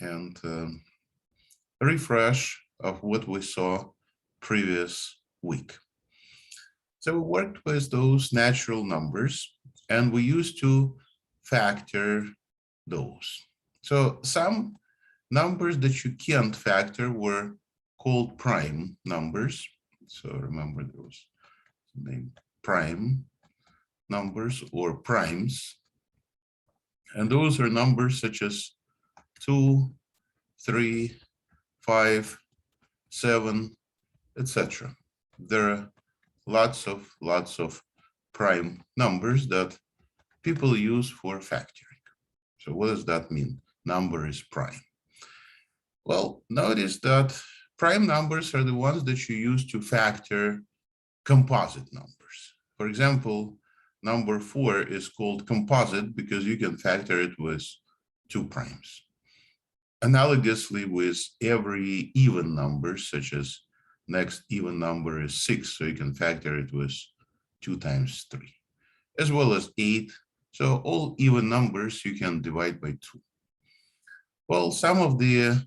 and refresh of what we saw previous week. So we worked with those natural numbers and we used to factor those. So some numbers that you can't factor were called prime numbers. So remember those name prime numbers or primes. And those are numbers such as 2, 3, 5, 7, etc. There are lots of prime numbers that people use for factoring. So what does that mean? Number is prime. Well, notice that prime numbers are the ones that you use to factor composite numbers. For example, number 4 is called composite because you can factor it with 2 primes. Analogously with every even number, such as next even number is 6, so you can factor it with 2 times 3, as well as 8. So all even numbers you can divide by 2. Well, some of the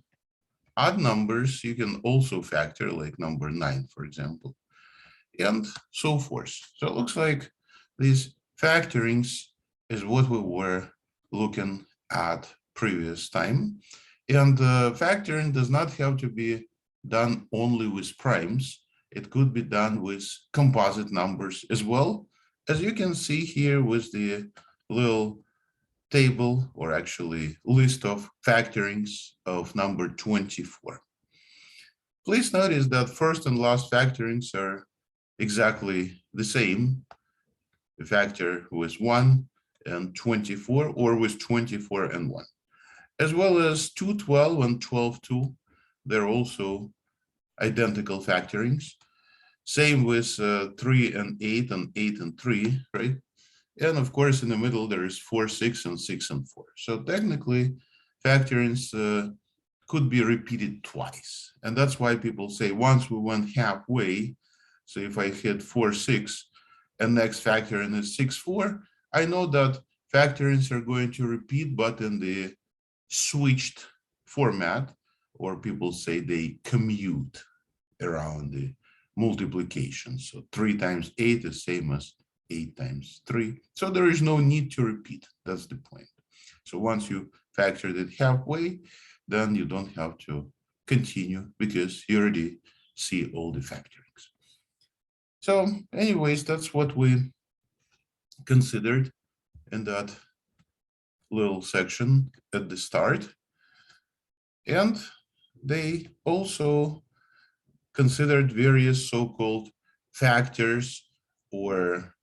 odd numbers you can also factor, like number 9, for example, and so forth. So it looks like these factorings is what we were looking at previous time. And factoring does not have to be done only with primes. It could be done with composite numbers as well. As you can see here with the little table, or actually list of factorings of number 24. Please notice that first and last factorings are exactly the same. The factor with 1 and 24, or with 24 and 1. As well as 2, 12 and 12, 2. They're also identical factorings. Same with 3 and 8 and 8 and 3, right? And of course, in the middle, there is 4, 6 and 6 and 4. So technically, factorings could be repeated twice. And that's why people say once we went halfway, so if I hit 4, 6, and next factoring is 6, 4, I know that factorings are going to repeat, but in the switched format, or people say they commute around the multiplication. So 3 times 8 is same as 8 times 3. So there is no need to repeat. That's the point. So once you factored it halfway, then you don't have to continue because you already see all the factorings. So anyways, that's what we considered in that little section at the start. And they also considered various so-called factors, or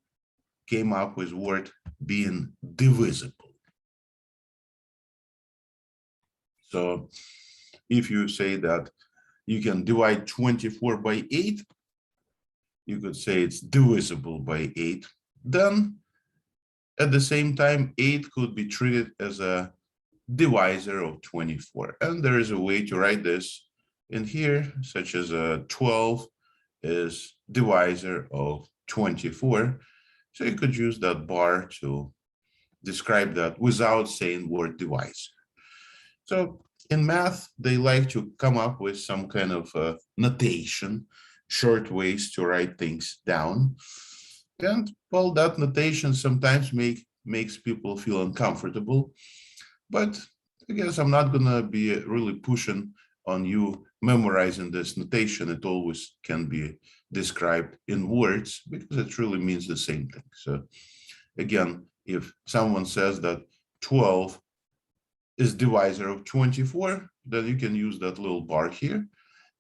came up with word being divisible. So if you say that you can divide 24 by 8, you could say it's divisible by 8. Then at the same time, 8 could be treated as a divisor of 24. And there is a way to write this in here, such as 12 is divisor of 24. So you could use that bar to describe that without saying word divisor. So in math, they like to come up with some kind of notation, short ways to write things down. And well, that notation sometimes makes people feel uncomfortable. But I guess I'm not gonna be really pushing on you memorizing this notation. It always can be described in words because it really means the same thing. So again, if someone says that 12 is divisor of 24, then you can use that little bar here.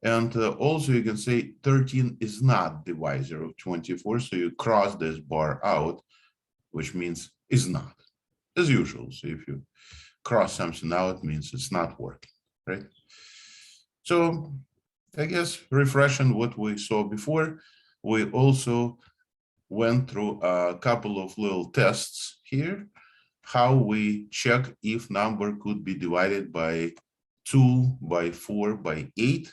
And also you can say 13 is not divisor of 24. So you cross this bar out, which means is not, as usual. So if you cross something out, it means it's not working, right? So I guess refreshing what we saw before, we also went through a couple of little tests here, how we check if number could be divided by 2, by 4, by 8.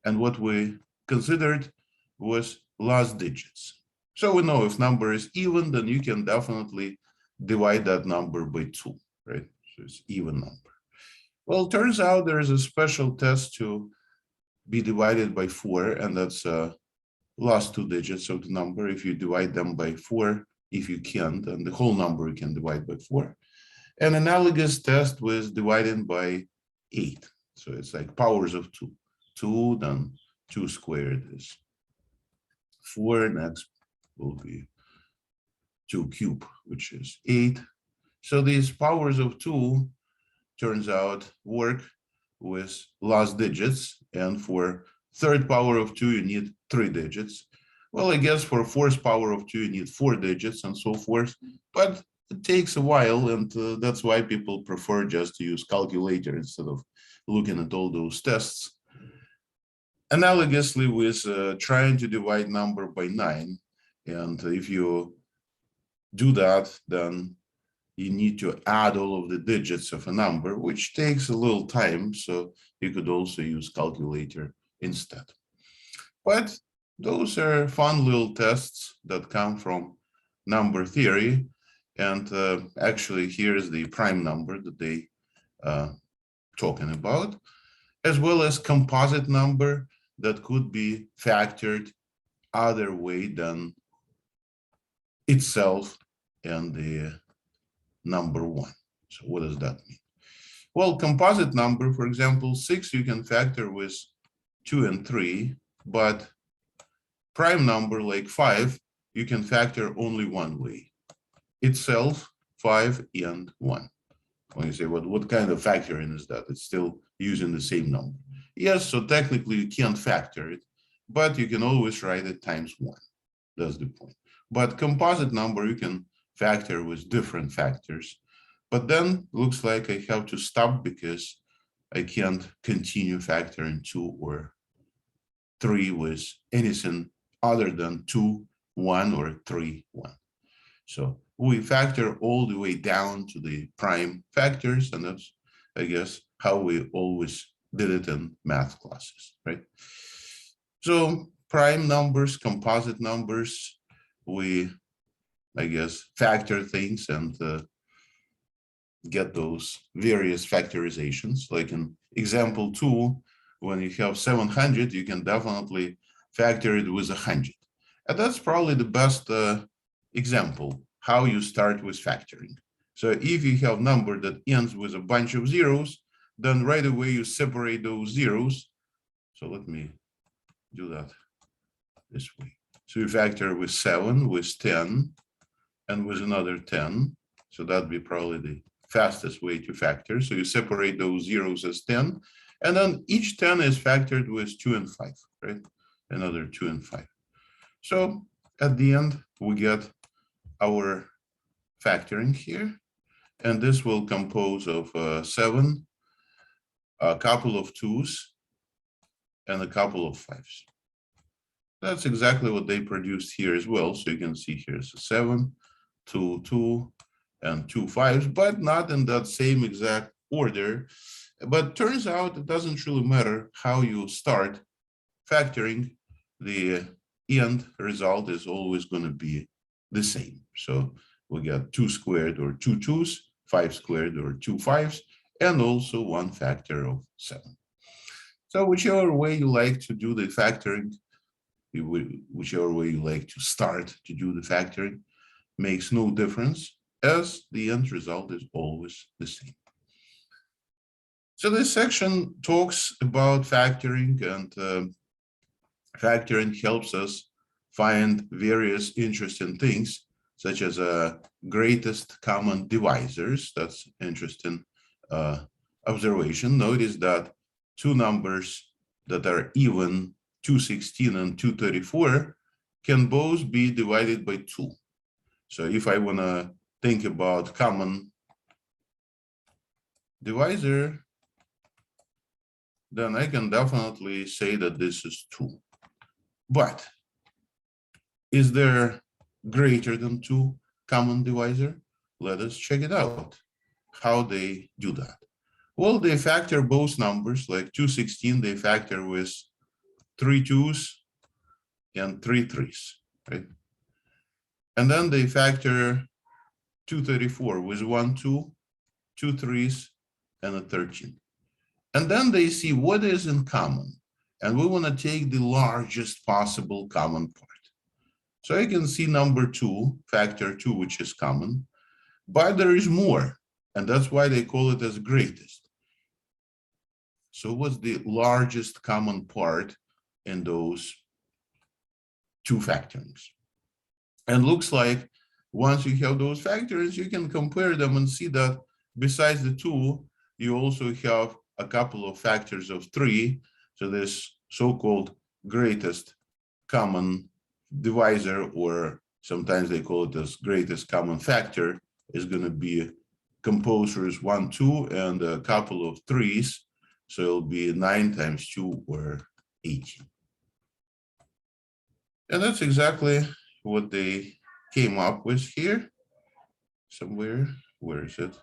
And what we considered was last digits. So we know if number is even, then you can definitely divide that number by 2, right? So it's even number. Well, it turns out there is a special test to be divided by 4, and that's last 2 digits of the number. If you divide them by 4, if you can, then the whole number you can divide by 4. An analogous test was dividing by 8. So it's like powers of 2. 2, then 2 squared is 4. Next will be 2 cubed, which is 8. So these powers of 2 turns out work with last digits, and for third power of 2 you need 3 digits. Well, I guess for fourth power of 2 you need 4 digits and so forth, but it takes a while, and that's why people prefer just to use calculator instead of looking at all those tests. Analogously with trying to divide number by 9, and if you do that, then you need to add all of the digits of a number, which takes a little time. So you could also use calculator instead. But those are fun little tests that come from number theory. And actually, here's the prime number that they talking about, as well as composite number that could be factored other way than itself and the number 1. So what does that mean? Well, composite number, for example, 6 you can factor with 2 and 3, but prime number like 5 you can factor only one way, itself, 5 and 1. When you say what kind of factoring is that? It's still using the same number. Yes, so technically you can't factor it, but you can always write it times 1. That's the point. But composite number you can factor with different factors, but then looks like I have to stop because I can't continue factoring 2 or 3 with anything other than 2, 1, or 3, 1. So we factor all the way down to the prime factors, and that's, I guess, how we always did it in math classes, right? So prime numbers, composite numbers, we, I guess, factor things and get those various factorizations. Like in example 2, when you have 700, you can definitely factor it with 100. And that's probably the best example, how you start with factoring. So if you have a number that ends with a bunch of zeros, then right away you separate those zeros. So let me do that this way. So you factor with 7, with 10, and with another 10. So that'd be probably the fastest way to factor. So you separate those zeros as 10, and then each 10 is factored with 2 and 5, right? Another 2 and 5. So at the end, we get our factoring here, and this will compose of 7, a couple of 2s, and a couple of 5s. That's exactly what they produced here as well. So you can see here's a 7, 2, 2, and 2 5s, but not in that same exact order. But turns out it doesn't really matter how you start factoring, the end result is always going to be the same. So we get 2 squared or 2 2s, 5 squared or 2 5s, and also one factor of 7. So whichever way you like to do the factoring, whichever way you like to start to do the factoring, makes no difference, as the end result is always the same. So this section talks about factoring, and factoring helps us find various interesting things, such as greatest common divisors. That's interesting observation. Notice that two numbers that are even, 216 and 234, can both be divided by 2. So if I want to think about common divisor, then I can definitely say that this is 2. But is there greater than 2 common divisor? Let us check it out, how they do that. Well, they factor both numbers, like 216, they factor with 3 2s and 3 3s, right? And then they factor 234 with 1 2, 2 3s, and a 13. And then they see what is in common. And we want to take the largest possible common part. So I can see number 2, factor 2, which is common, but there is more. And that's why they call it as greatest. So what's the largest common part in those 2 factorings? And looks like once you have those factors, you can compare them and see that besides the 2, you also have a couple of factors of 3. So this so-called greatest common divisor, or sometimes they call it as greatest common factor, is going to be composers 1, 2, and a couple of 3s. So it'll be 9 times 2, or 18. And that's exactly what they came up with here. Somewhere, where is it?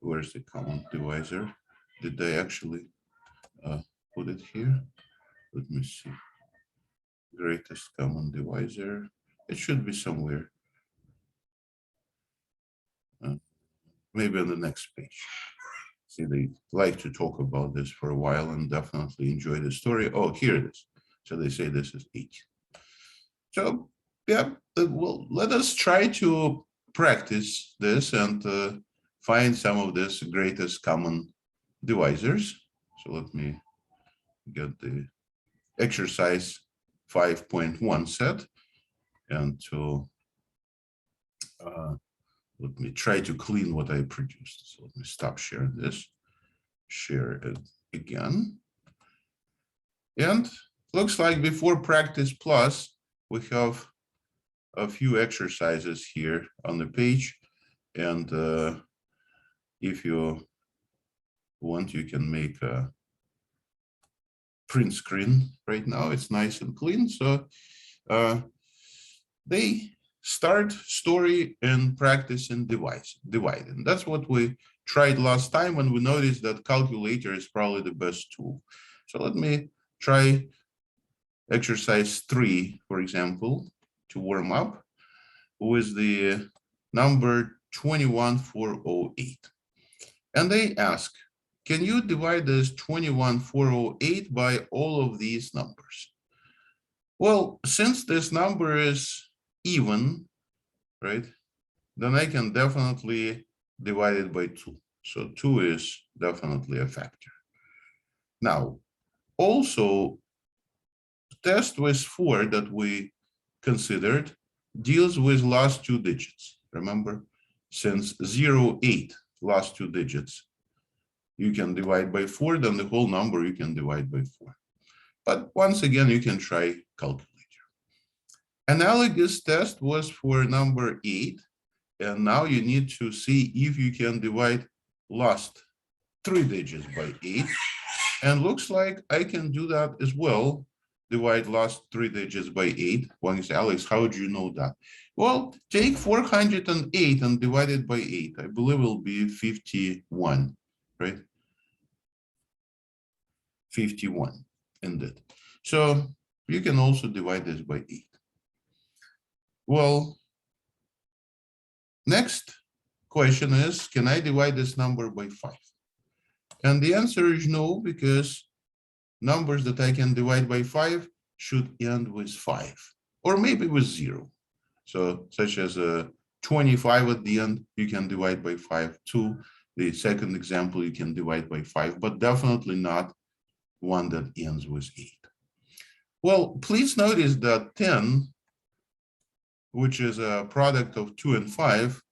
Where's the common divisor? Did they actually put it here? Let me see. Greatest common divisor. It should be somewhere. Maybe on the next page. See, they like to talk about this for a while and definitely enjoy the story. Oh, here it is. So they say this is 8. So yeah, well, let us try to practice this and find some of this greatest common divisors. So let me get the exercise 5.1 set, and to let me try to clean what I produced. So let me stop sharing this, share it again. And looks like before practice plus, we have a few exercises here on the page. And if you want, you can make a print screen right now. It's nice and clean. So they start story and practice and divide. And that's what we tried last time when we noticed that calculator is probably the best tool. So let me try exercise 3, for example, to warm up with the number 21408. And they ask, can you divide this 21408 by all of these numbers? Well, since this number is even, right, then I can definitely divide it by 2. So 2 is definitely a factor. Now, also, test with 4 that we considered deals with last 2 digits. Remember, since 0, 8, last 2 digits, you can divide by 4, then the whole number you can divide by 4. But once again, you can try calculator. Analogous test was for number 8, and now you need to see if you can divide last 3 digits by 8. And looks like I can do that as well, divide last 3 digits by 8. One is, Alex, how do you know that? Well, take 408 and divide it by 8. I believe it will be 51, right? 51, indeed. So you can also divide this by 8. Well, next question is, can I divide this number by 5? And the answer is no, because numbers that I can divide by 5 should end with 5, or maybe with 0. So such as a 25 at the end, you can divide by 5 too. The second example, you can divide by 5, but definitely not one that ends with 8. Well, please notice that 10, which is a product of 2 and 5,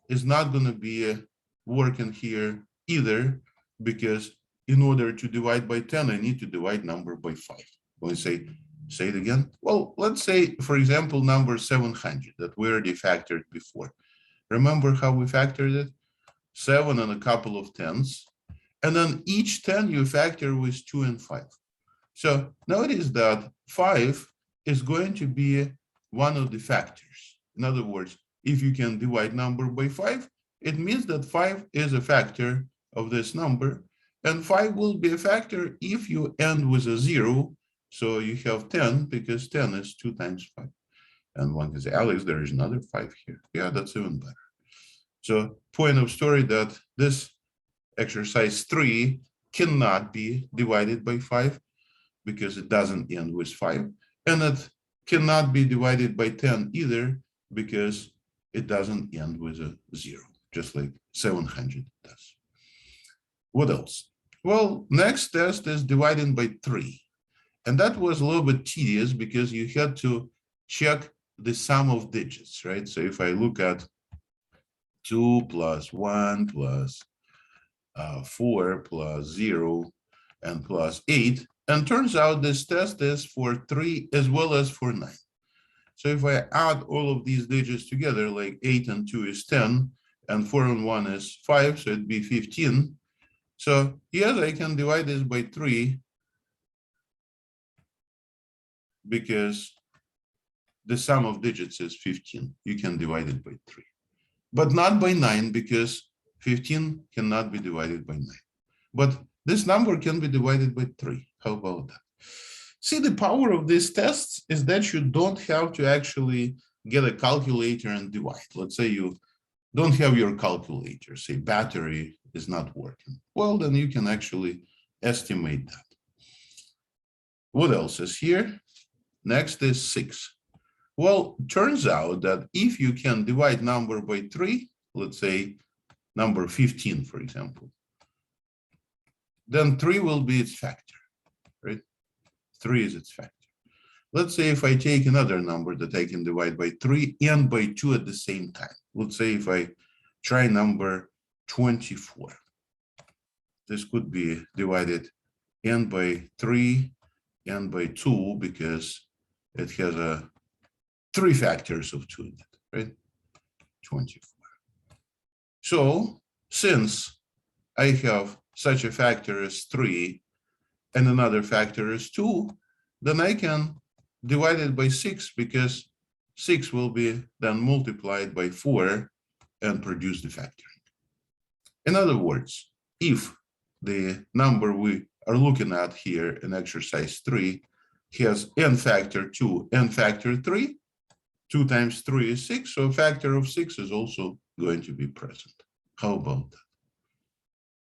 is not going to be working here either, because in order to divide by 10, I need to divide number by 5. When I say it again, well, let's say, for example, number 700 that we already factored before. Remember how we factored it? 7 and a couple of tens, and then each 10 you factor with 2 and 5. So notice that 5 is going to be one of the factors. In other words, if you can divide number by 5, it means that 5 is a factor of this number, and 5 will be a factor if you end with a 0. So you have 10, because 10 is 2 times 5. And one can say, Alex, there is another 5 here. Yeah, that's even better. So point of story that this exercise 3 cannot be divided by 5 because it doesn't end with 5. And it cannot be divided by 10 either because it doesn't end with a 0, just like 700 does. What else? Well, next test is dividing by 3. And that was a little bit tedious because you had to check the sum of digits, right? So if I look at 2 plus 1 plus 4 plus 0 and plus 8, and turns out this test is for 3 as well as for 9. So if I add all of these digits together, like 8 and 2 is 10, and 4 and 1 is 5, so it'd be 15. So yes, I can divide this by 3 because the sum of digits is 15. You can divide it by 3, but not by 9 because 15 cannot be divided by 9. But this number can be divided by 3. How about that? See, the power of these tests is that you don't have to actually get a calculator and divide. Let's say you don't have your calculator, say battery is not working. Well, then you can actually estimate that. What else is here? Next is 6. Well, turns out that if you can divide number by 3, let's say number 15, for example, then 3 will be its factor, right? 3 is its factor. Let's say if I take another number that I can divide by 3 and by 2 at the same time. Let's say if I try number 24. This could be divided n by 3 and by 2 because it has 3 factors of 2 in it, right? 24. So since I have such a factor as 3 and another factor is 2, then I can divide it by 6 because 6 will be then multiplied by 4 and produce the factoring. In other words, if the number we are looking at here in exercise 3 has n factor 2, n factor 3, 2 times 3 is 6, so a factor of 6 is also going to be present. How about that?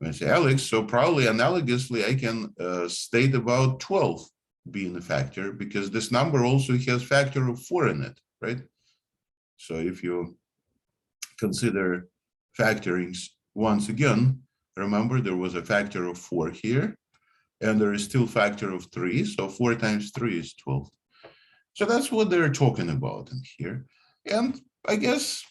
I say, Alex, so probably analogously, I can state about 12 being a factor because this number also has factor of 4 in it, right? So if you consider factorings once again, remember there was a factor of 4 here, and there is still factor of 3, so 4 times 3 is 12. So that's what they're talking about in here. And I guess,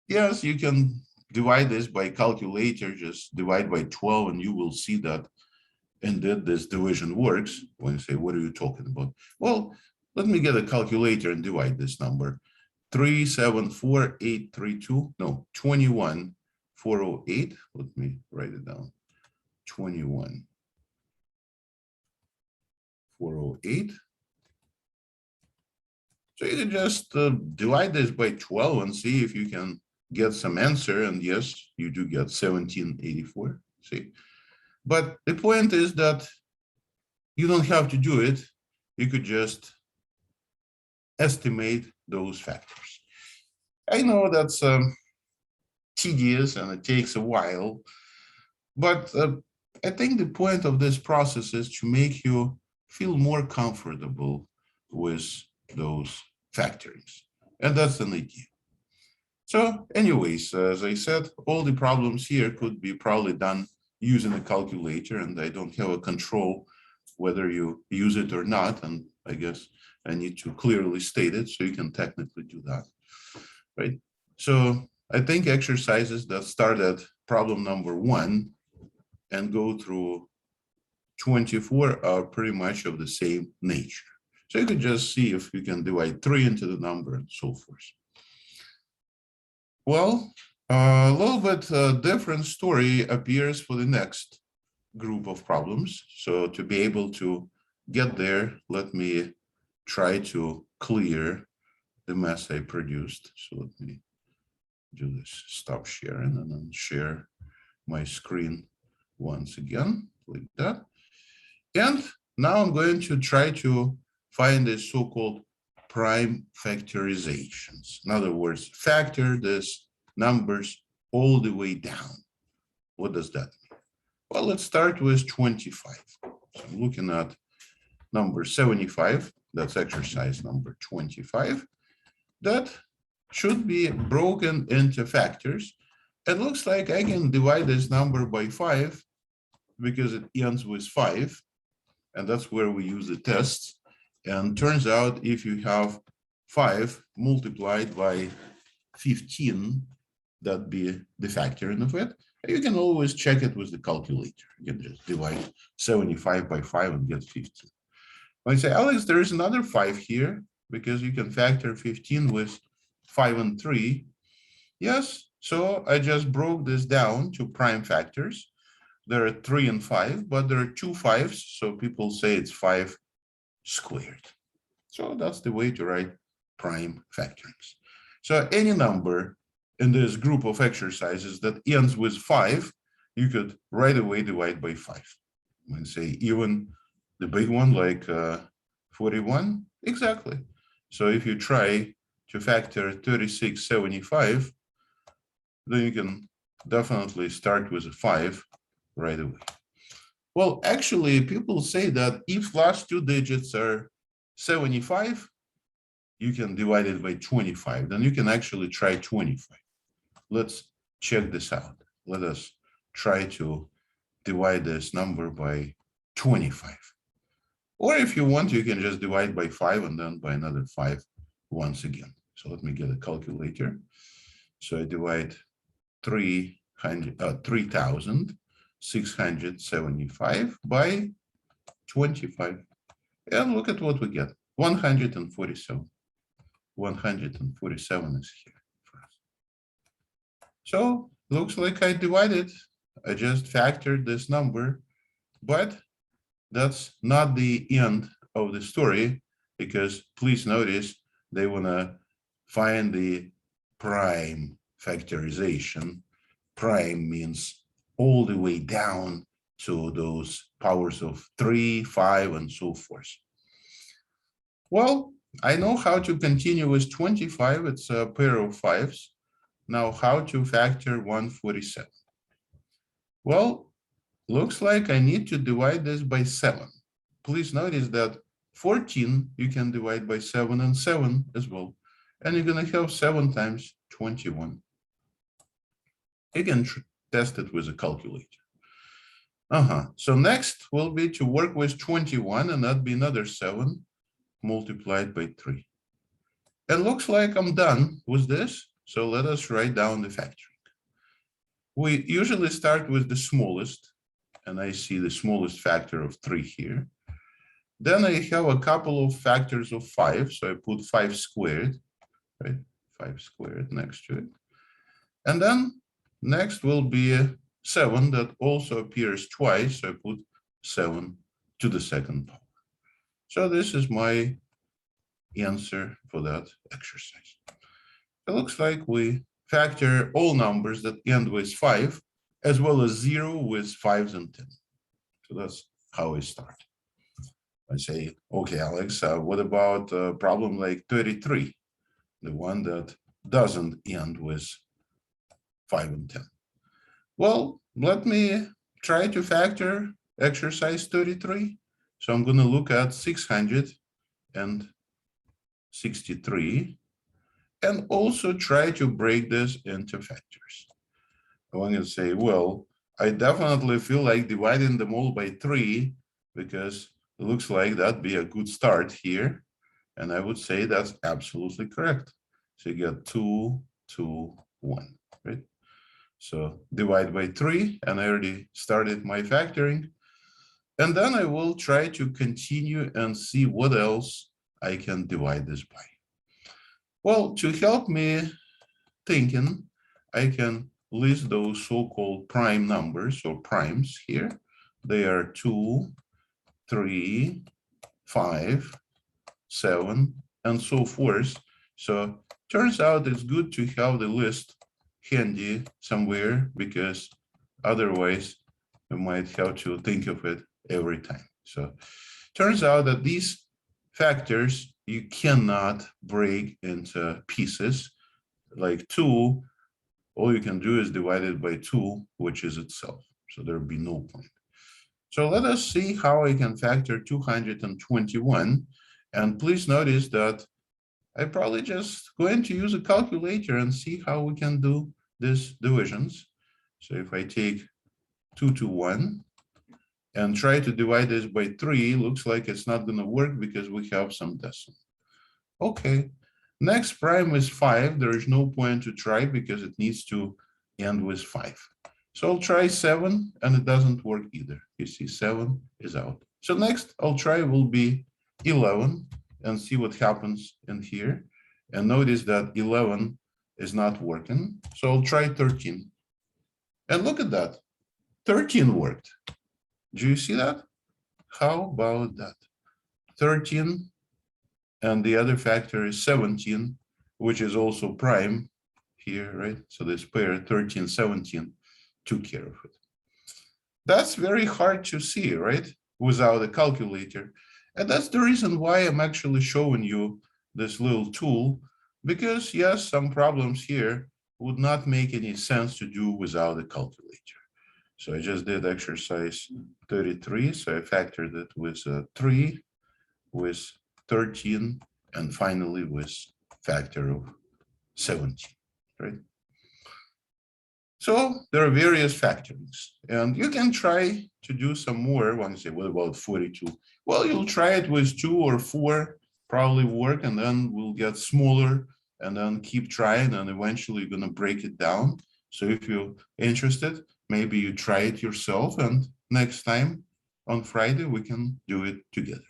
yes, you can divide this by calculator, just divide by 12, and you will see that indeed this division works. When you say, what are you talking about? Well, let me get a calculator and divide this number. 374,832, no, 21,408. Let me write it down. 21,408. So you can just divide this by 12 and see if you can get some answer. And yes, you do get 1784. See, but the point is that you don't have to do it. You could just estimate those factors. I know that's tedious and it takes a while, but I think the point of this process is to make you feel more comfortable with those factorings, and that's an idea. So anyways, as I said, all the problems here could be probably done using a calculator, and I don't have a control whether you use it or not, and I guess I need to clearly state it so you can technically do that, right? So I think exercises that start at problem number 1 and go through 24 are pretty much of the same nature. So you could just see if you can divide 3 into the number and so forth. Well, a little bit different story appears for the next group of problems. So to be able to get there, let me try to clear the mess I produced. So let me do this, stop sharing, and then share my screen once again, like that. And now I'm going to try to find the so-called prime factorizations. In other words, factor these numbers all the way down. What does that mean? Well, let's start with 25. So I'm looking at number 75. That's exercise number 25. That should be broken into factors. It looks like I can divide this number by 5 because it ends with 5. And that's where we use the tests. And turns out if you have 5 multiplied by 15, that'd be the factoring of it. You can always check it with the calculator. You can just divide 75 by 5 and get 15. When I say, Alex, there is another 5 here because you can factor 15 with 5 and 3. Yes, so I just broke this down to prime factors. There are 3 and 5, but there are 2 5s, so people say it's 5 squared. So that's the way to write prime factorings. So any number in this group of exercises that ends with 5, you could right away divide by 5. And say even the big one like 41, exactly. So if you try to factor 3675, then you can definitely start with a 5 right away. Well, actually, people say that if last 2 digits are 75, you can divide it by 25. Then you can actually try 25. Let's check this out. Let us try to divide this number by 25. Or if you want, you can just divide by 5 and then by another 5 once again. So let me get a calculator. So I divide 3,675 by 25. And look at what we get, 147. 147 is here for us. So looks like I divided. I just factored this number, but that's not the end of the story, because please notice they want to find the prime factorization. Prime means all the way down to those powers of 3, 5, and so forth. Well, I know how to continue with 25. It's a pair of 5s. Now, how to factor 147? Well, looks like I need to divide this by 7. Please notice that 14 you can divide by 7 and 7 as well. And you're going to have 7 times 21. You can test it with a calculator. So next will be to work with 21, and that'd be another 7 multiplied by 3. It looks like I'm done with this. So let us write down the factoring. We usually start with the smallest, and I see the smallest factor of 3 here. Then I have a couple of factors of 5. So I put 5 squared, right? 5 squared next to it. And then next will be a 7 that also appears twice. So I put 7 to the second power. So this is my answer for that exercise. It looks like we factor all numbers that end with 5, as well as 0 with 5s and 10. So that's how I start. I say, okay, Alex, what about a problem like 33, the one that doesn't end with 5 and 10? Well, let me try to factor exercise 33. So I'm going to look at 663 and also try to break this into factors. I want to say, well, I definitely feel like dividing them all by 3 because it looks like that'd be a good start here. And I would say that's absolutely correct. So you get 2, 2, 1, right? So divide by 3, and I already started my factoring. And then I will try to continue and see what else I can divide this by. Well, to help me thinking, I can list those so-called prime numbers or primes here. They are 2, 3, 5, 7, and so forth. So turns out it's good to have the list handy somewhere, because otherwise we might have to think of it every time. So turns out that these factors you cannot break into pieces. Like 2, all you can do is divide it by 2, which is itself. So there will be no point. So let us see how I can factor 221. And please notice that I probably just going to use a calculator and see how we can do these divisions. So if I take 2 to 1 and try to divide this by 3, looks like it's not going to work because we have some decimal. Okay, next prime is 5. There is no point to try because it needs to end with 5. So I'll try 7 and it doesn't work either. You see 7 is out. So next I'll try will be 11 and see what happens in here. And notice that 11 is not working. So I'll try 13. And look at that. 13 worked. Do you see that? How about that? 13 and the other factor is 17, which is also prime here, right? So this pair 13, 17 took care of it. That's very hard to see, right? Without a calculator. And that's the reason why I'm actually showing you this little tool, because yes, some problems here would not make any sense to do without a calculator. So I just did exercise 33. So I factored it with 3, with 13, and finally with factor of 17, right? So there are various factorings, and you can try to do some more. One say, what about 42? Well, you'll try it with 2 or 4, probably work, and then we'll get smaller, and then keep trying, and eventually you're going to break it down. So if you're interested, maybe you try it yourself, and next time on Friday, we can do it together.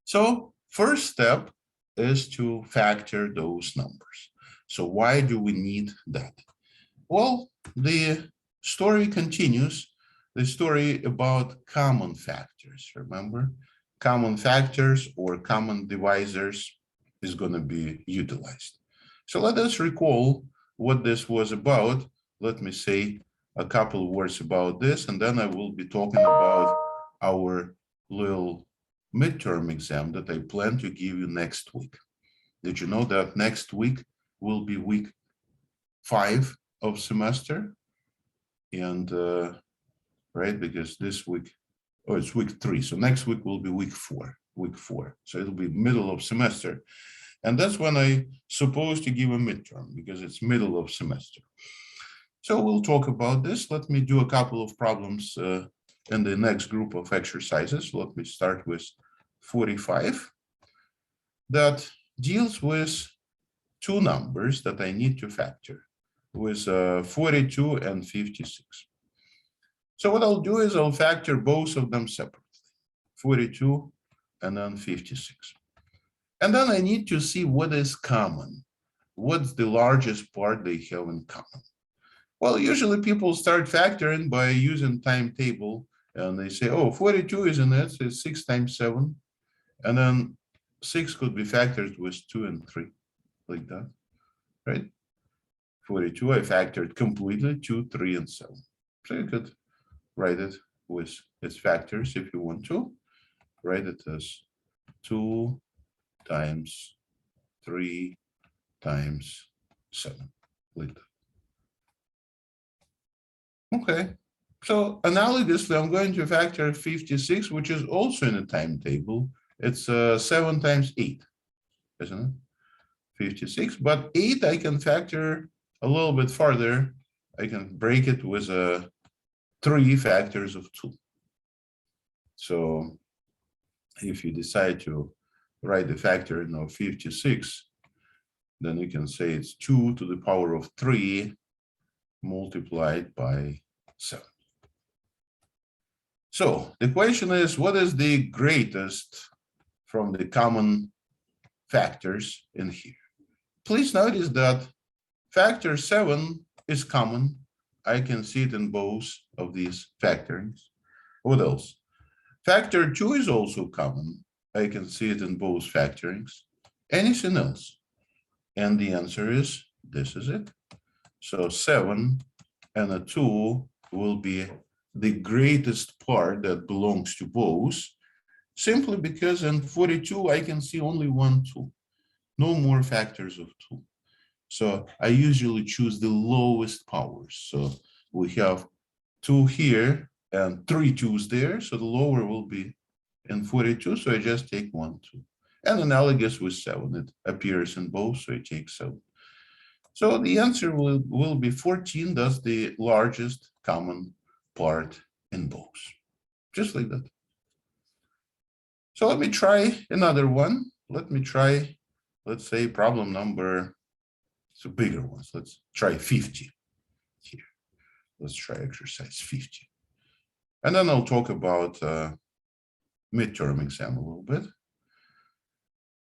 So first step is to factor those numbers. So why do we need that? Well, the story continues, the story about common factors. Remember, common factors or common divisors is going to be utilized. So let us recall what this was about. Let me say a couple of words about this, and then I will be talking about our little midterm exam that I plan to give you next week. Did you know that next week will be week 5 of semester? And right, because this week, oh, it's week 3. So next week will be week 4. So it'll be middle of semester. And that's when I supposed to give a midterm, because it's middle of semester. So we'll talk about this. Let me do a couple of problems in the next group of exercises. Let me start with 45. That deals with 2 numbers that I need to factor, with 42 and 56. So what I'll do is I'll factor both of them separately, 42 and then 56. And then I need to see what is common. What's the largest part they have in common? Well, usually people start factoring by using timetable, and they say, oh, 42 is in it, so it's 6 times 7. And then 6 could be factored with 2 and 3, like that, right? 42, I factored completely 2, 3, and 7. So you could write it with its factors if you want to. Write it as 2 times 3 times 7, like that. Okay, so analogously, I'm going to factor 56, which is also in a timetable. It's 7 times 8, isn't it? 56, but 8 I can factor a little bit farther. I can break it with 3 factors of 2. So if you decide to write the factor of 56, then you can say it's 2 to the power of 3 multiplied by 7. So the question is, what is the greatest from the common factors in here? Please notice that factor 7 is common. I can see it in both of these factorings. What else? Factor 2 is also common. I can see it in both factorings. Anything else? And the answer is, this is it. So 7 and a 2 will be the greatest part that belongs to both, simply because in 42, I can see only 1, 2, no more factors of 2. So I usually choose the lowest powers. So we have 2 here and 3 2's there. So the lower will be in 42. So I just take 1, 2. And analogous with 7, it appears in both, so I take 7. So the answer will be 14. That's the largest common part in both. Just like that. So let me try another one. Let me try, let's say, problem number, so bigger ones. Let's try 50 here. Let's try exercise 50. And then I'll talk about midterm exam a little bit.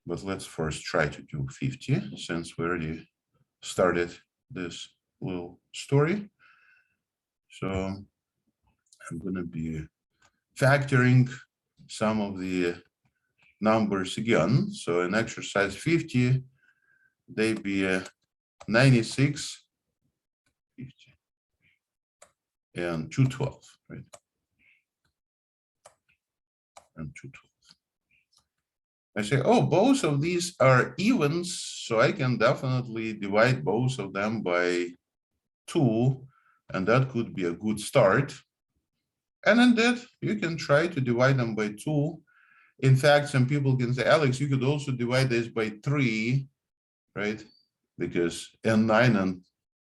But let's first try to do 50, since we already started this little story. So I'm going to be factoring some of the numbers again. So in exercise 50, they be 96, 50, and 212, right? And 212. I say, oh, both of these are evens, so I can definitely divide both of them by 2, and that could be a good start. And indeed, you can try to divide them by 2. In fact, some people can say, Alex, you could also divide this by 3, right? Because n9 and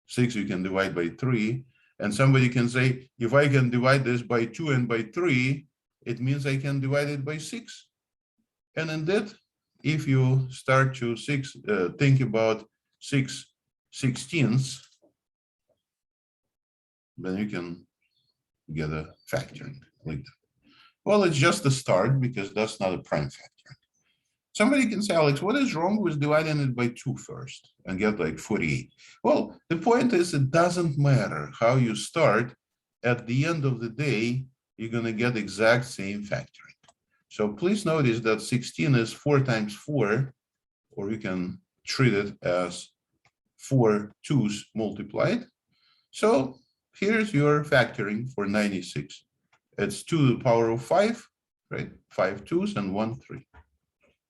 6 you can divide by 3. And somebody can say, if I can divide this by 2 and by 3, it means I can divide it by 6. And indeed, if you start to think about 6/16, then you can get a factoring like that. Well, it's just a start because that's not a prime factor. Somebody can say, Alex, what is wrong with dividing it by 2 first and get like 48? Well, the point is it doesn't matter how you start. At the end of the day, you're going to get exact same factoring. So please notice that 16 is 4 times 4, or you can treat it as 4 2's multiplied. So here's your factoring for 96. It's 2 to the power of 5, right? 5 2's and 1 3.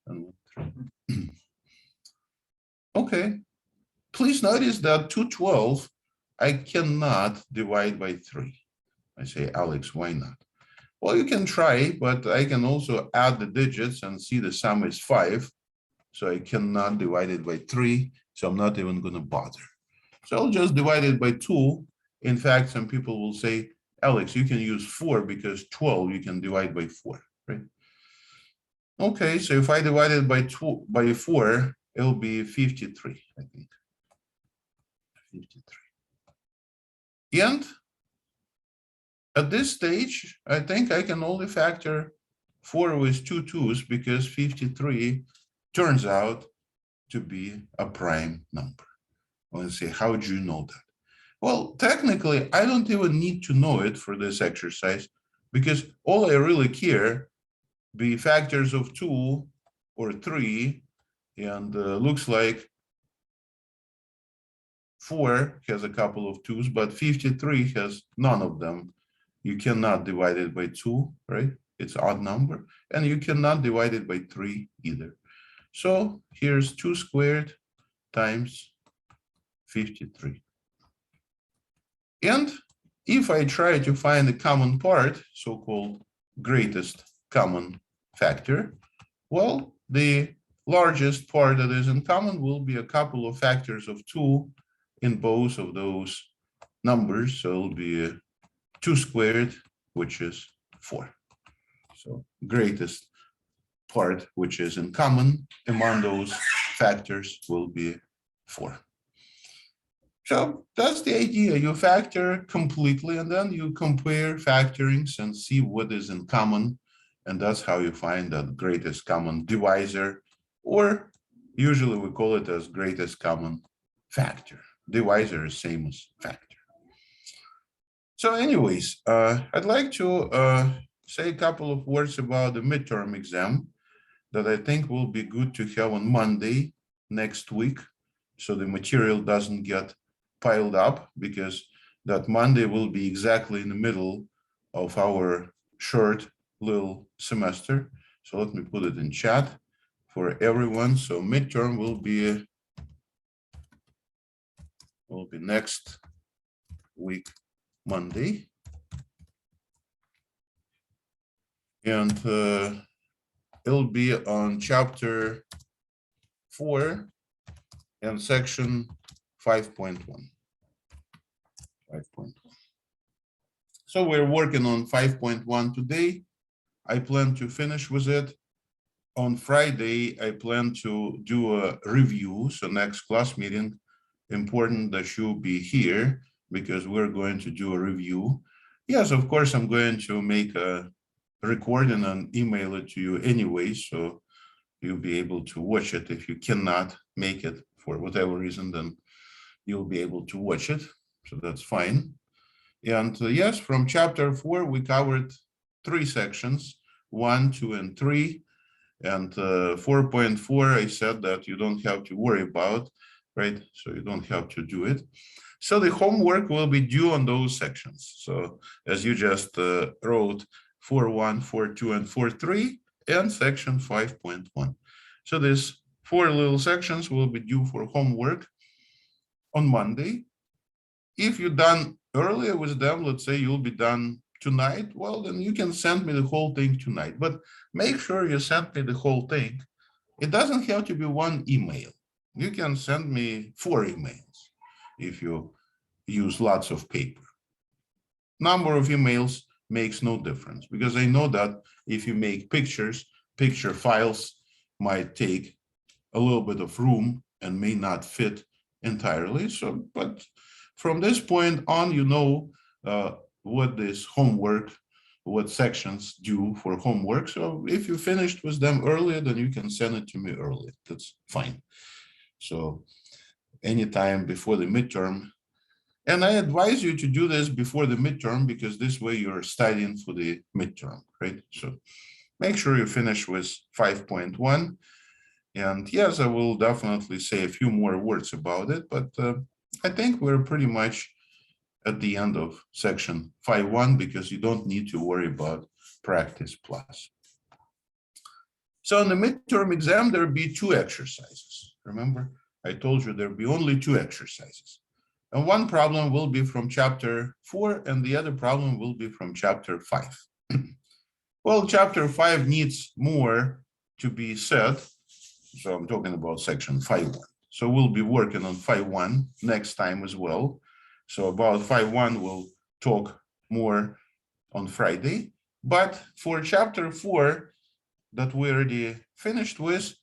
And 1 3. Okay. Please notice that 212, I cannot divide by 3. I say, Alex, why not? Well, you can try, but I can also add the digits and see the sum is 5. So I cannot divide it by 3. So I'm not even going to bother. So I'll just divide it by 2. In fact, some people will say, Alex, you can use 4 because 12 you can divide by 4, right? Okay, so if I divide it by 4, it'll be 53, I think. 53. And at this stage, I think I can only factor 4 with 2 2's because 53 turns out to be a prime number. I want to say, how do you know that? Well, technically, I don't even need to know it for this exercise because all I really care be factors of 2 or 3, and looks like 4 has a couple of 2's, but 53 has none of them. You cannot divide it by 2, right? It's odd number, and you cannot divide it by 3 either. So here's 2 squared times 53. And if I try to find the common part, so-called greatest common factor, well, the largest part that is in common will be a couple of factors of 2 in both of those numbers. So it'll be 2 squared, which is 4. So greatest part, which is in common among those factors, will be 4. So that's the idea. You factor completely, and then you compare factorings and see what is in common. And that's how you find that greatest common divisor, or usually we call it as greatest common factor. Divisor is same as factor. So anyways, I'd like to say a couple of words about the midterm exam that I think will be good to have on Monday next week, so the material doesn't get piled up, because that Monday will be exactly in the middle of our short little semester. So let me put it in chat for everyone. So midterm will be next week, Monday. And it'll be on chapter 4 and section 5.1. 5.1. So we're working on 5.1 today. I plan to finish with it. On Friday, I plan to do a review. So next class meeting, important that you'll be here because we're going to do a review. Yes, of course, I'm going to make a recording and email it to you anyway, so you'll be able to watch it. If you cannot make it for whatever reason, then you'll be able to watch it. So that's fine. And yes, from chapter 4, we covered 3 sections, 1, 2, and 3. And 4.4, I said that you don't have to worry about, right? So you don't have to do it. So the homework will be due on those sections. So as you just wrote 4.1, 4.2, and 4.3, and section 5.1. So these 4 little sections will be due for homework on Monday. If you're done earlier with them, let's say you'll be done tonight, well, then you can send me the whole thing tonight. But make sure you send me the whole thing. It doesn't have to be 1 email. You can send me 4 emails if you use lots of paper. Number of emails makes no difference because I know that if you make pictures, picture files might take a little bit of room and may not fit entirely. So, but from this point on, you know what this homework, what sections do for homework. So if you finished with them earlier, then you can send it to me earlier. That's fine. So anytime before the midterm. And I advise you to do this before the midterm because this way you're studying for the midterm, right? So make sure you finish with 5.1. And yes, I will definitely say a few more words about it, but I think we're pretty much at the end of section 5.1 because you don't need to worry about practice plus. So in the midterm exam, there'll be 2 exercises. Remember, I told you there'll be only 2 exercises. And one problem will be from chapter 4 and the other problem will be from chapter 5. Well, chapter 5 needs more to be said. So I'm talking about section 5.1. So we'll be working on 5.1 next time as well. So about 5.1, we'll talk more on Friday. But for chapter 4 that we already finished with,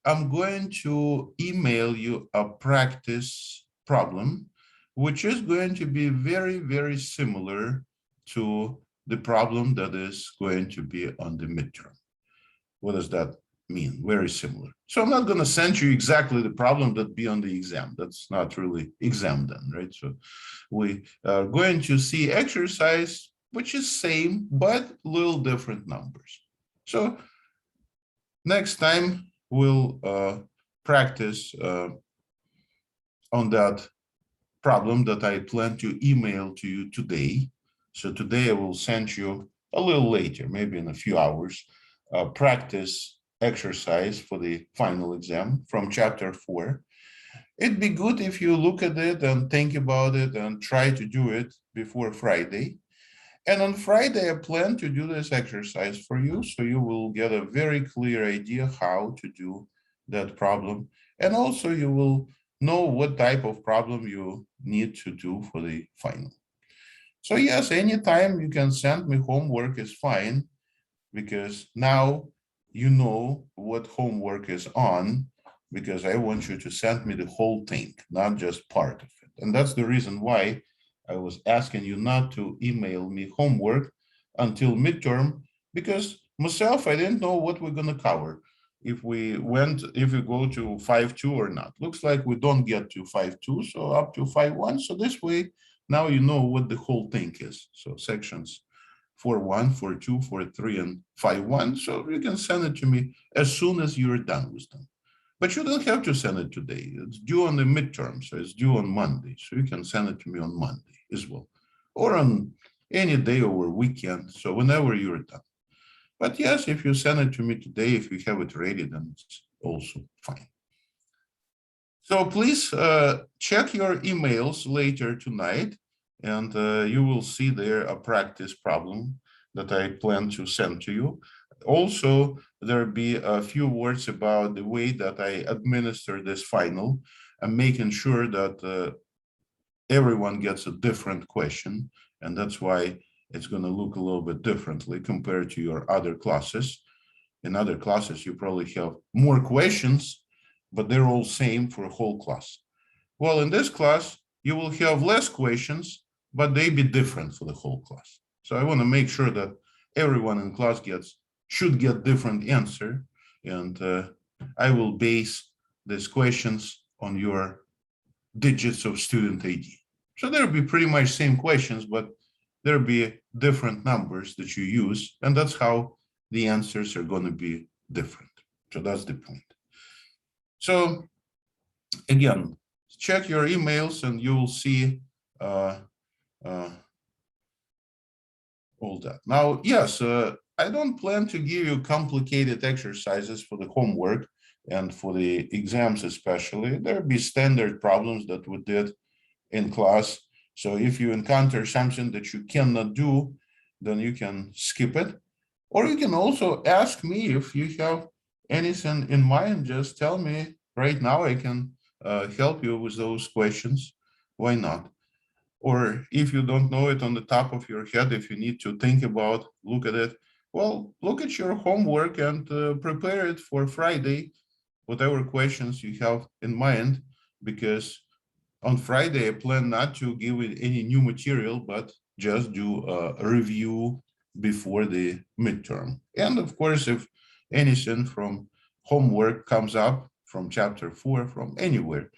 I'm going to email you a practice problem, which is going to be very, very similar to the problem that is going to be on the midterm. What does that mean? Very similar. So I'm not going to send you exactly the problem that be on the exam. That's not really exam then, right? So we are going to see exercise, which is same, but little different numbers. So next time we'll practice on that problem that I plan to email to you today. So today I will send you a little later, maybe in a few hours, practice exercise for the final exam from chapter 4. It'd be good if you look at it and think about it and try to do it before Friday. And on Friday, I plan to do this exercise for you, so you will get a very clear idea how to do that problem. And also you will know what type of problem you need to do for the final. So yes, anytime you can send me homework is fine, because now you know what homework is on, because I want you to send me the whole thing, not just part of it. And that's the reason why I was asking you not to email me homework until midterm, because myself, I didn't know what we're going to cover. If we go to 5.2 or not. Looks like we don't get to 5.2, so up to 5.1. So this way, now you know what the whole thing is. So sections 4.1, 4.2, 4.3, and 5.1. So you can send it to me as soon as you're done with them. But you don't have to send it today. It's due on the midterm, so it's due on Monday. So you can send it to me on Monday as well, or on any day over weekend. So whenever you're done. But yes, if you send it to me today, if you have it ready, then it's also fine. So please check your emails later tonight, and you will see there a practice problem that I plan to send to you. Also, there'll be a few words about the way that I administer this final and making sure that everyone gets a different question. And that's why it's going to look a little bit differently compared to your other classes. In other classes, you probably have more questions, but they're all same for a whole class. Well, in this class, you will have less questions, but they be different for the whole class. So I want to make sure that everyone in class should get different answer. And I will base these questions on your digits of student ID. So there'll be pretty much same questions, but there'll be different numbers that you use. And that's how the answers are going to be different. So that's the point. So again, check your emails and you will see all that. Now, yes, I don't plan to give you complicated exercises for the homework and for the exams especially. There'll be standard problems that we did in class. So if you encounter something that you cannot do, then you can skip it. Or you can also ask me if you have anything in mind, just tell me right now, I can help you with those questions. Why not? Or if you don't know it on the top of your head, if you need to think about, look at it, well, look at your homework and prepare it for Friday, whatever questions you have in mind, because on Friday, I plan not to give it any new material, but just do a review before the midterm. And of course, if anything from homework comes up from chapter 4, from anywhere,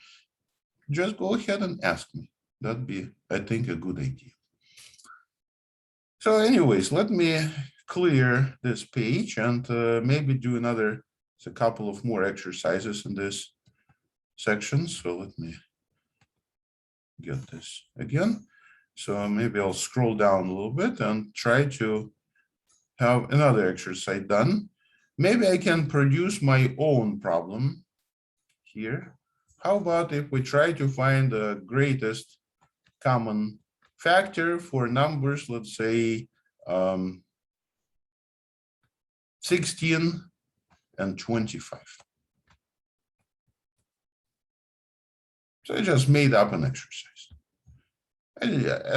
just go ahead and ask me. That'd be, I think, a good idea. So anyways, let me clear this page and maybe do a couple of more exercises in this section. So let me get this again. So maybe I'll scroll down a little bit and try to have another exercise done. Maybe I can produce my own problem here. How about if we try to find the greatest common factor for numbers, let's say 16 and 25. So I just made up an exercise. I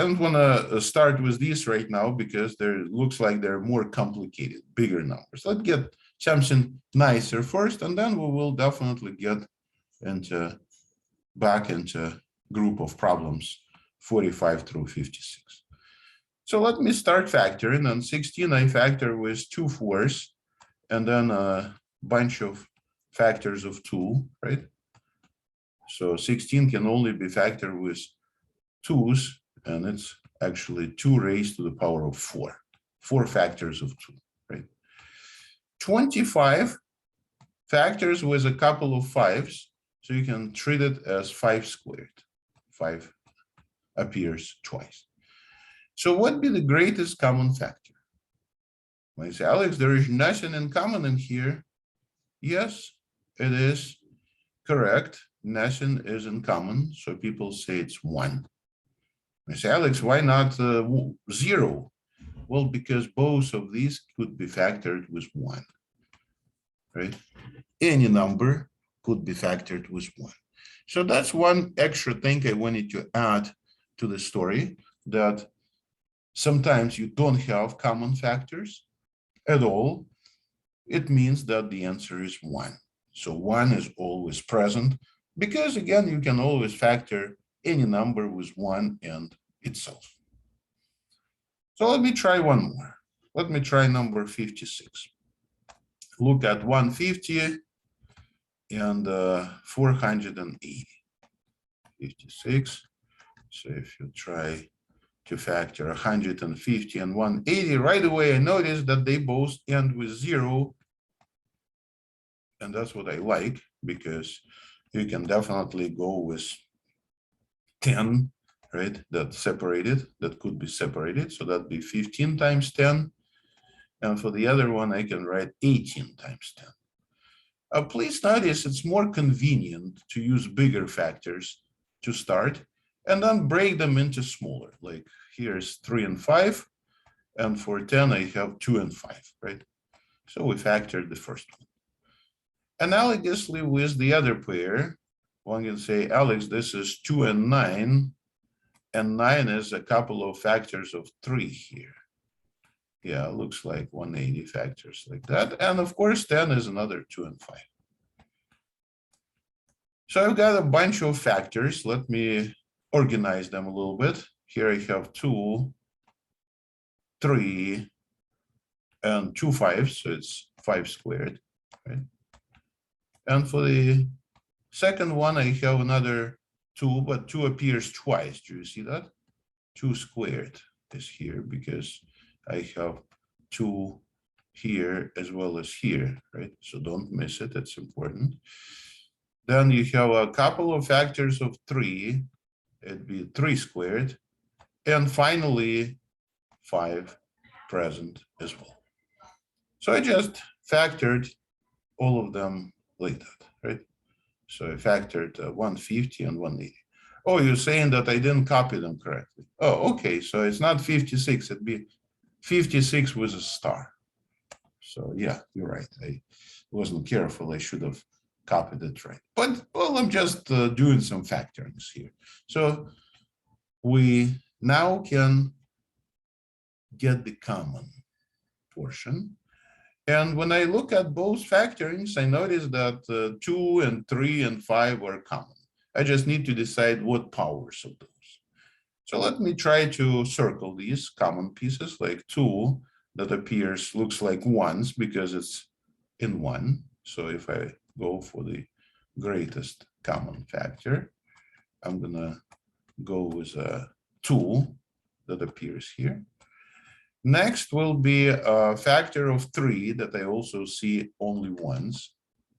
don't want to start with these right now because there looks like they're more complicated, bigger numbers. Let's get something nicer first, and then we will definitely get back into group of problems 45 through 56. So let me start factoring. On 16, I factor with 2 4s and then a bunch of factors of 2, right? So 16 can only be factored with 2s, and it's actually 2 raised to the power of 4. 4 factors of 2, right? 25 factors with a couple of 5s, so you can treat it as 5 squared. 5 appears twice. So what would be the greatest common factor? When I say, Alex, there is nothing in common in here. Yes, it is correct. Nothing is in common, so people say it's 1. I say, Alex, why not 0? Well, because both of these could be factored with 1, right? Any number could be factored with 1. So that's one extra thing I wanted to add to the story, that sometimes you don't have common factors at all. It means that the answer is 1. So 1 is always present because, again, you can always factor any number with 1 and itself. So let me try one more. Let me try number 56. Look at 150 and 480. 56. So if you try to factor 150 and 180, right away I notice that they both end with 0. And that's what I like, because you can definitely go with 10, right? That's separated, that could be separated. So that'd be 15 times 10. And for the other one, I can write 18 times 10. Please notice it's more convenient to use bigger factors to start and then break them into smaller. Like here's 3 and 5, And for 10, I have 2 and 5, right? So we factored the first one. Analogously with the other pair, one can say, Alex, this is 2 and 9, and 9 is a couple of factors of 3 here. Yeah, looks like 180 factors like that. And of course, 10 is another 2 and 5. So I've got a bunch of factors. Let me organize them a little bit. Here I have 2, 3, and 2 5s, so it's 5 squared, right? And for the second one, I have another 2, but 2 appears twice. Do you see that? 2 squared is here because I have 2 here as well as here, right? So don't miss it, it's important. Then you have a couple of factors of 3, it'd be 3 squared. And finally, 5 present as well. So I just factored all of them like that, right? So I factored 150 and 180. Oh, you're saying that I didn't copy them correctly. Oh, okay, so it's not 56, it'd be 56 with a star. So yeah, you're right. I wasn't careful. I should have copied it right. But, well, I'm just doing some factorings here. So we now can get the common portion. And when I look at both factorings, I notice that 2 and 3 and 5 are common. I just need to decide what powers of those. So let me try to circle these common pieces, like 2 that appears, looks like ones because it's in 1. So if I go for the greatest common factor, I'm gonna go with a 2 that appears here. Next will be a factor of 3 that I also see only once.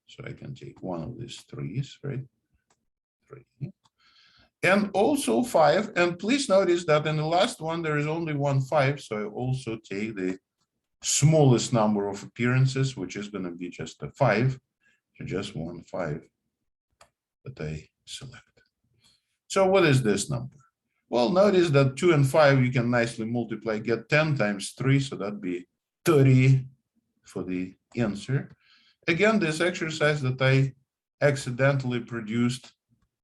So I can take one of these 3s, right? 3. And also 5. And please notice that in the last one, there is only one 5. So I also take the smallest number of appearances, which is going to be just a 5. So just one 5 that I select. So what is this number? Well, notice that 2 and 5, you can nicely multiply, get 10 times 3, so that'd be 30 for the answer. Again, this exercise that I accidentally produced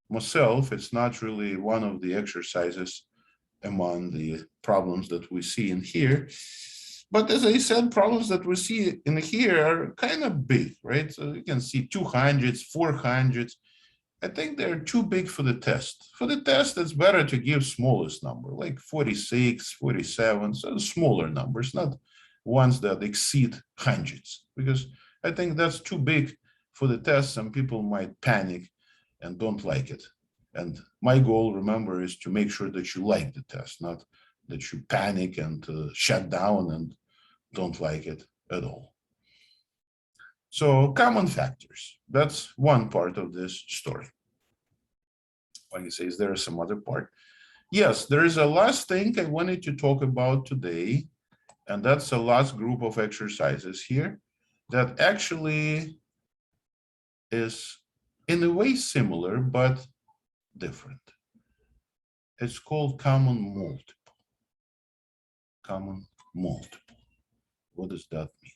myself, it's not really one of the exercises among the problems that we see in here. But as I said, problems that we see in here are kind of big, right? So you can see 200s, 400s. I think they're too big for the test. For the test, it's better to give smallest number, like 46, 47, so smaller numbers, not ones that exceed hundreds, because I think that's too big for the test. Some people might panic and don't like it. And my goal, remember, is to make sure that you like the test, not that you panic and shut down and don't like it at all. So common factors, that's one part of this story. Like you say, is there some other part? Yes, there is a last thing I wanted to talk about today, and that's the last group of exercises here that actually is in a way similar, but different. It's called common multiple. Common multiple. What does that mean?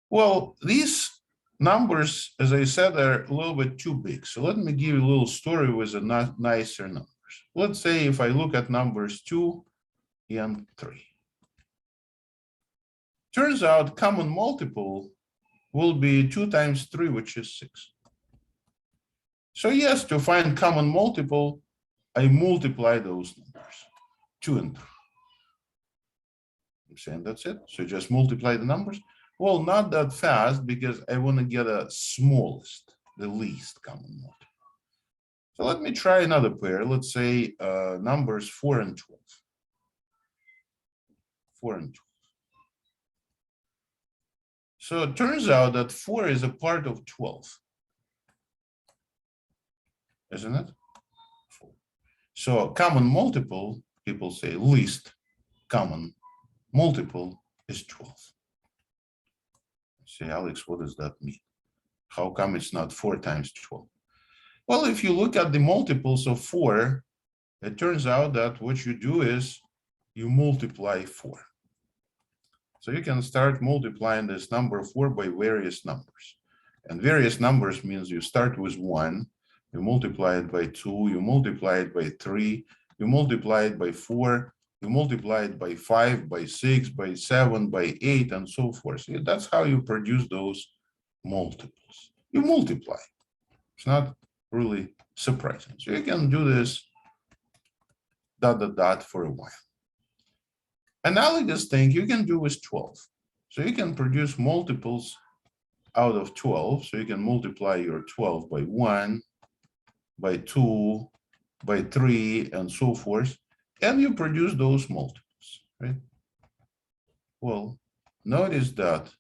Well, these numbers, as I said, are a little bit too big. So let me give you a little story with a nicer numbers. Let's say if I look at numbers 2 and 3. Turns out common multiple will be 2 times 3, which is 6. So yes, to find common multiple, I multiply those numbers, 2 and 3. I'm saying that's it. So just multiply the numbers. Well, not that fast because I want to get a smallest, the least common multiple. So let me try another pair. Let's say numbers 4 and 12. 4 and 12. So it turns out that 4 is a part of 12. Isn't it? 4. So common multiple, people say least common multiple is 12. Say, Alex, what does that mean? How come it's not 4 times 12? Well, if you look at the multiples of 4, it turns out that what you do is you multiply 4. So you can start multiplying this number 4 by various numbers. And various numbers means you start with 1, you multiply it by 2, you multiply it by 3, you multiply it by 4, you multiply it by 5, by 6, by 7, by 8, and so forth. So that's how you produce those multiples. You multiply. It's not really surprising. So you can do this ... for a while. Analogous thing you can do with 12. So you can produce multiples out of 12. So you can multiply your 12 by 1, by 2, by 3, and so forth. And you produce those multiples, right? Well, notice that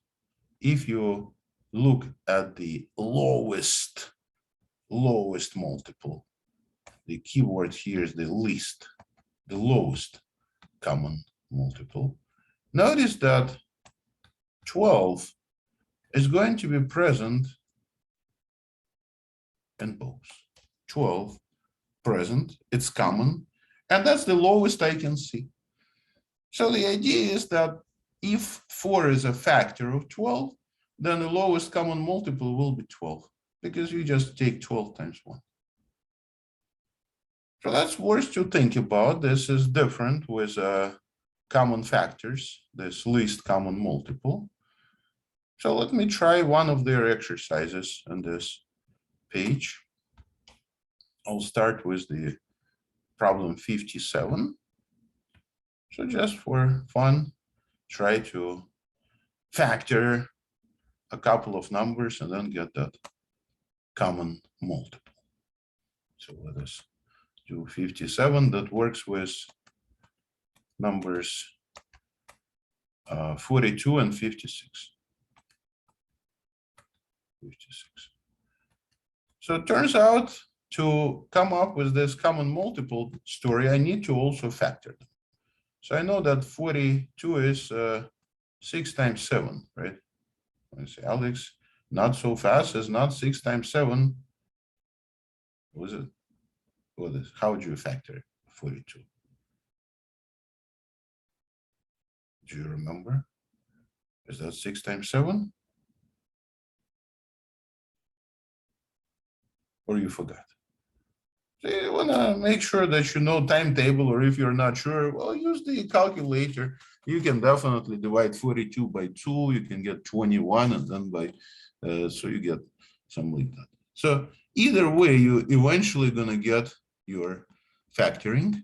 if you look at the lowest multiple, the keyword here is the least, the lowest common multiple. Notice that 12 is going to be present in both. 12 present, it's common, and that's the lowest I can see. So the idea is that if 4 is a factor of 12, then the lowest common multiple will be 12, because you just take 12 times 1. So that's worth to think about. This is different with common factors, this least common multiple. So let me try one of their exercises on this page. I'll start with the problem 57. So just for fun, try to factor a couple of numbers and then get that common multiple. So let us do 57 that works with numbers 42 and 56. 56. So it turns out to come up with this common multiple story, I need to also factor them. So I know that 42 is 6 times 7, right? I say, Alex, not so fast, is not 6 times 7. What is it? What is, how do you factor 42? Do you remember? Is that 6 times 7? Or you forgot? So you want to make sure that you know timetable, or if you're not sure, well, use the calculator. You can definitely divide 42 by 2. You can get 21, and then by, so you get something like that. So either way, you eventually going to get your factoring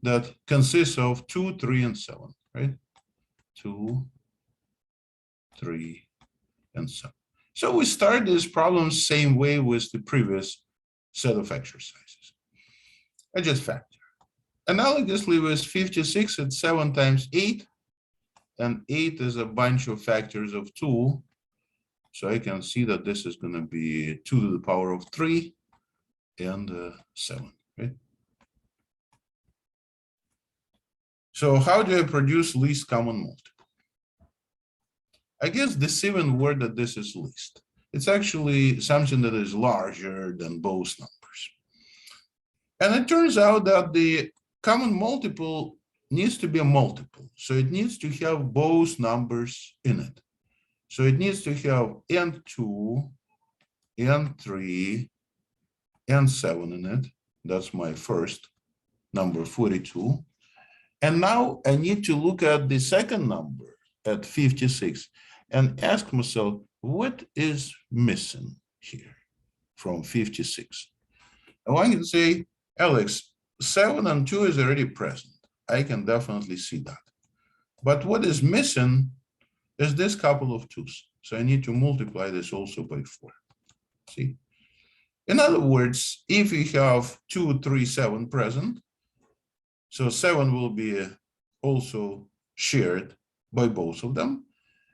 that consists of 2, 3, and 7, right? 2, 3, and 7. So we start this problem same way with the previous set of exercises. I just factor. Analogously with 56, it's 7 times 8, and 8 is a bunch of factors of 2. So I can see that this is going to be 2 to the power of 3 and 7, right? So how do I produce least common multiple? I guess deceiving word that this is least. It's actually something that is larger than both numbers. And it turns out that the common multiple needs to be a multiple. So it needs to have both numbers in it. So it needs to have n2, n3, and 7 in it. That's my first number, 42. And now I need to look at the second number at 56 and ask myself, what is missing here from 56? And I can say, Alex, 7 and 2 is already present. I can definitely see that. But what is missing is this couple of 2's. So I need to multiply this also by 4. See? In other words, if we have 2, 3, 7 present, so 7 will be also shared by both of them.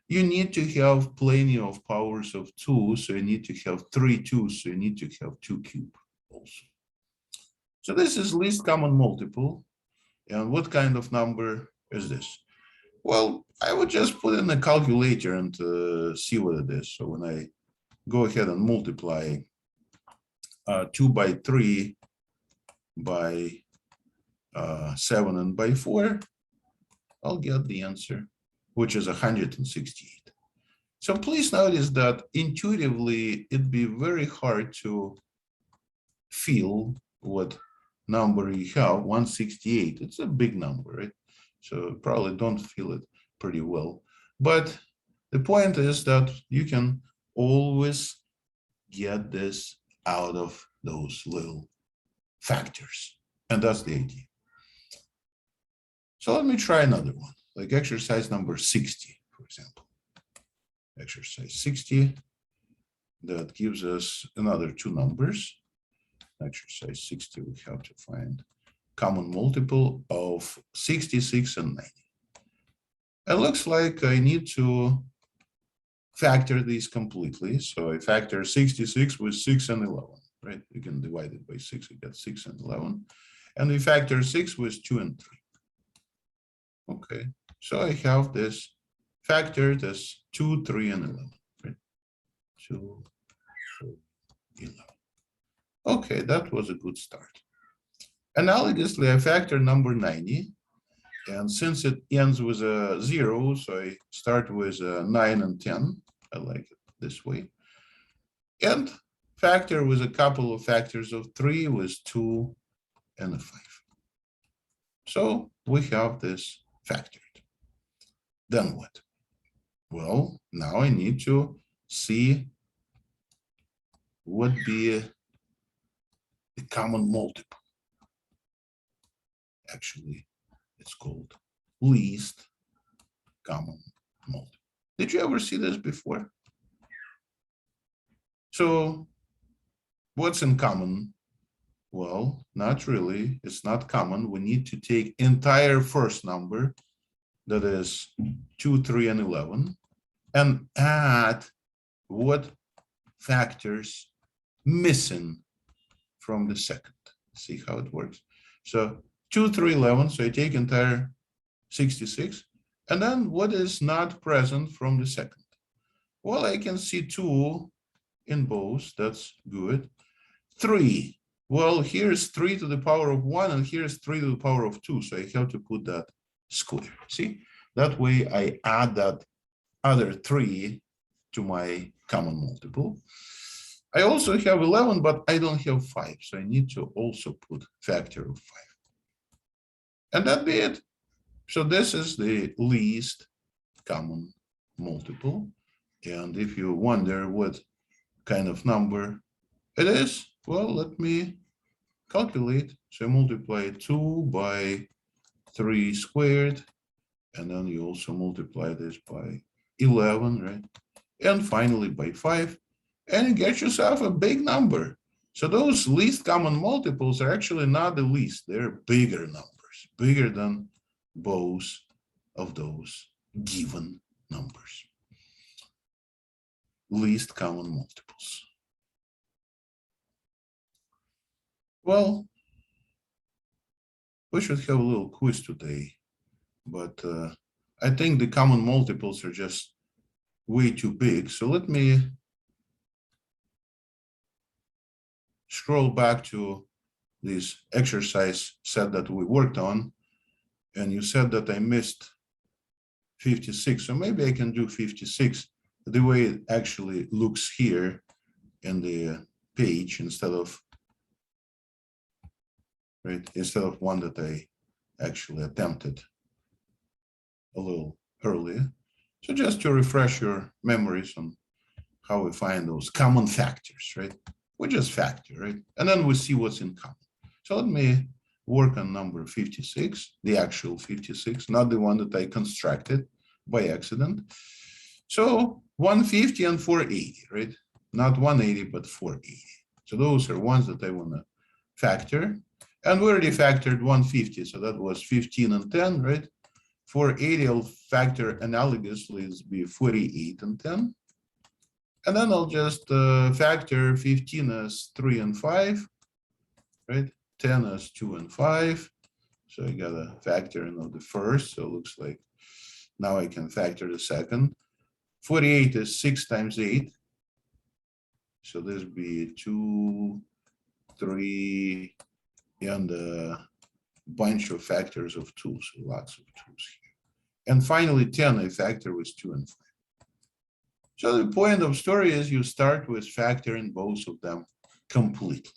You need to have plenty of powers of 2, so you need to have 3 2's, so you need to have 2 cubed also. So this is least common multiple. And what kind of number is this? Well, I would just put in a calculator and see what it is. So when I go ahead and multiply 2 by 3 by 7 and by 4, I'll get the answer, which is 168. So please notice that intuitively, it'd be very hard to feel what number you have, 168. It's a big number, right? So probably don't feel it pretty well. But the point is that you can always get this out of those little factors. And that's the idea. So let me try another one, like exercise number 60, for example. Exercise 60, that gives us another two numbers. Exercise 60, we have to find common multiple of 66 and 90. It looks like I need to factor these completely. So I factor 66 with 6 and 11, right? You can divide it by 6, you get 6 and 11. And we factor 6 with 2 and 3. Okay, so I have this factored as 2, 3, and 11, right? 2, 3, 11. Okay, that was a good start. Analogously, I factor number 90. And since it ends with a 0, so I start with 9 and 10. I like it this way. And factor with a couple of factors of 3 with 2 and a 5. So we have this factored. Then what? Well, now I need to see what be the common multiple. Actually, it's called least common multiple. Did you ever see this before? So what's in common? Well, not really. It's not common. We need to take entire first number, that is 2, 3, and 11, and add what factors missing from the second. See how it works. So 2, 3, 11. So I take entire 66. And then what is not present from the second? Well, I can see 2 in both. That's good. 3. Well, here's 3 to the power of 1, and here's 3 to the power of 2. So I have to put that square. See? That way I add that other 3 to my common multiple. I also have 11, but I don't have 5. So I need to also put factor of 5. And that'd be it. So this is the least common multiple. And if you wonder what kind of number it is, well, let me calculate. So multiply 2 by 3 squared. And then you also multiply this by 11, right? And finally by 5. And you get yourself a big number. So those least common multiples are actually not the least. They're bigger numbers, bigger than both of those given numbers. Least common multiples. Well, we should have a little quiz today, but I think the common multiples are just way too big. So let me scroll back to this exercise set that we worked on. And you said that I missed 56. So maybe I can do 56 the way it actually looks here in the page instead of, right, instead of one that I actually attempted a little earlier. So just to refresh your memories on how we find those common factors, right? We just factor, right? And then we see what's in common. So let me work on number 56, the actual 56, not the one that I constructed by accident. So 150 and 480, right? Not 180, but 480. So those are ones that I want to factor. And we already factored 150, so that was 15 and 10, right? 480, I'll factor analogously is be 48 and 10. And then I'll just factor 15 as 3 and 5, right? 10 as 2 and 5. So I got a factor in of the first. So it looks like now I can factor the second. 48 is 6 times 8. So this would be 2, 3, and a bunch of factors of 2. So lots of 2s here. And finally, 10, I factor with 2 and 5. So the point of story is you start with factoring both of them completely.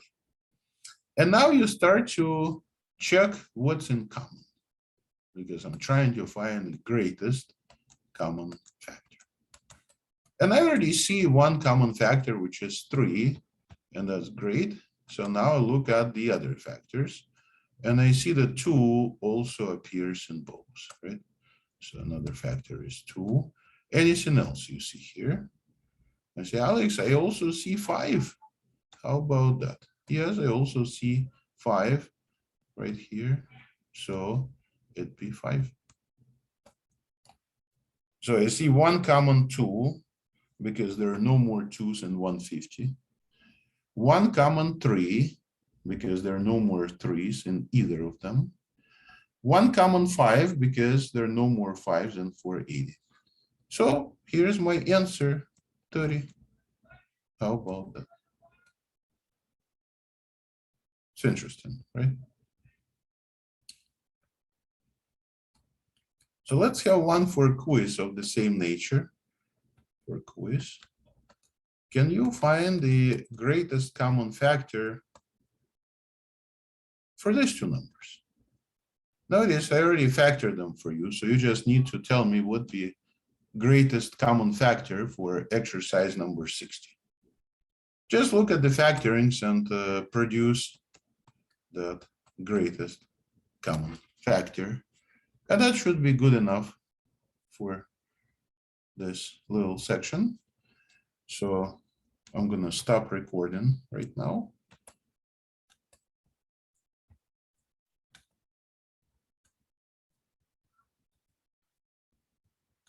And now you start to check what's in common, because I'm trying to find the greatest common factor. And I already see one common factor, which is 3, and that's great. So now I look at the other factors, and I see that 2 also appears in both, right? So another factor is 2. Anything else you see here? I say, Alex, I also see 5. How about that? Yes, I also see 5 right here. So it'd be 5. So I see one common 2 because there are no more 2s in 150. One common 3 because there are no more 3s in either of them. One common 5 because there are no more 5s in 480. So here's my answer, 30. How about that? It's interesting, right? So let's have one for quiz of the same nature. For quiz, can you find the greatest common factor for these two numbers? Notice I already factored them for you, so you just need to tell me what the greatest common factor for exercise number 60. Just look at the factorings and produce the greatest common factor. And that should be good enough for this little section. So I'm going to stop recording right now.